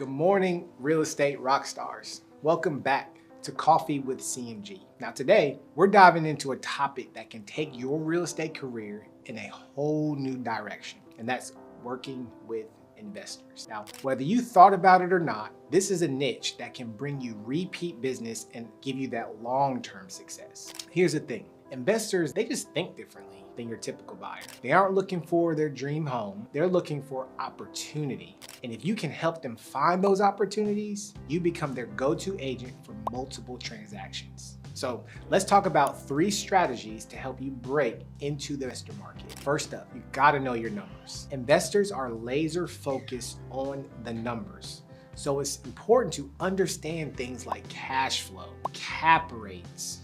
Good morning, real estate rock stars. Welcome back to Coffee with CMG. Now today, we're diving into a topic that can take your real estate career in a whole new direction, and that's working with investors. Now, whether you thought about it or not, this is a niche that can bring you repeat business and give you that long-term success. Here's the thing. Investors, they just think differently than your typical buyer. They aren't looking for their dream home, they're looking for opportunity. And if you can help them find those opportunities, you become their go-to agent for multiple transactions. So let's talk about 3 strategies to help you break into the investor market. First up, you gotta know your numbers. Investors are laser focused on the numbers. So it's important to understand things like cash flow, cap rates,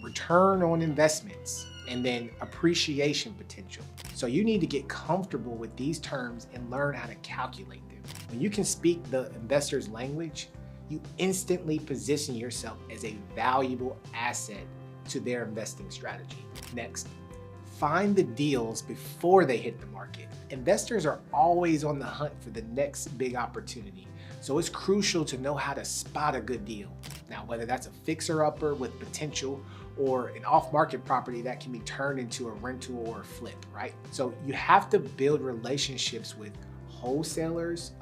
return on investments, and then appreciation potential. So you need to get comfortable with these terms and learn how to calculate them. When you can speak the investor's language, you instantly position yourself as a valuable asset to their investing strategy. Next, find the deals before they hit the market. Investors are always on the hunt for the next big opportunity, so it's crucial to know how to spot a good deal. Now, whether that's a fixer-upper with potential or an off-market property that can be turned into a rental or a flip, right? So you have to build relationships with wholesalers,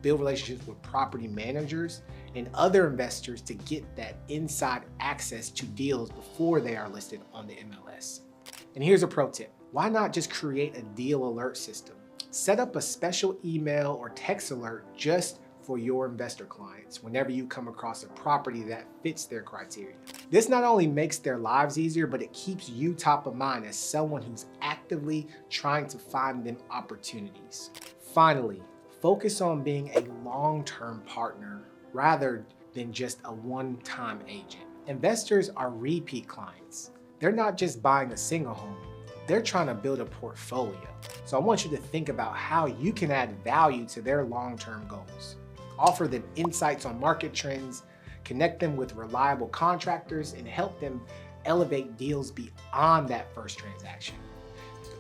build relationships with property managers and other investors to get that inside access to deals before they are listed on the MLS. And here's a pro tip. Why not just create a deal alert system? Set up a special email or text alert just for your investor clients whenever you come across a property that fits their criteria. This not only makes their lives easier, but it keeps you top of mind as someone who's actively trying to find them opportunities. Finally, focus on being a long-term partner rather than just a one-time agent. Investors are repeat clients. They're not just buying a single home, they're trying to build a portfolio. So I want you to think about how you can add value to their long-term goals. Offer them insights on market trends, connect them with reliable contractors, and help them elevate deals beyond that first transaction.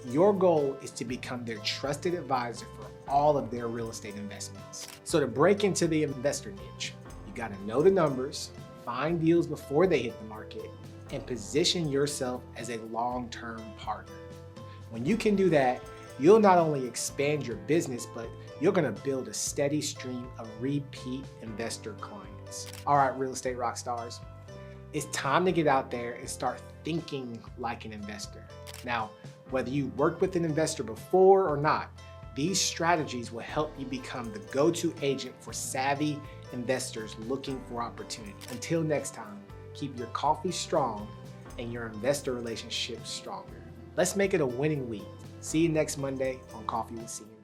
Your goal is to become their trusted advisor for all of their real estate investments. So to break into the investor niche, you gotta know the numbers, find deals before they hit the market, and position yourself as a long-term partner. When you can do that, you'll not only expand your business, but you're gonna build a steady stream of repeat investor clients. All right, real estate rock stars, it's time to get out there and start thinking like an investor. Now, whether you worked with an investor before or not, these strategies will help you become the go-to agent for savvy investors looking for opportunity. Until next time, keep your coffee strong and your investor relationships stronger. Let's make it a winning week. See you next Monday on Coffee with CMG.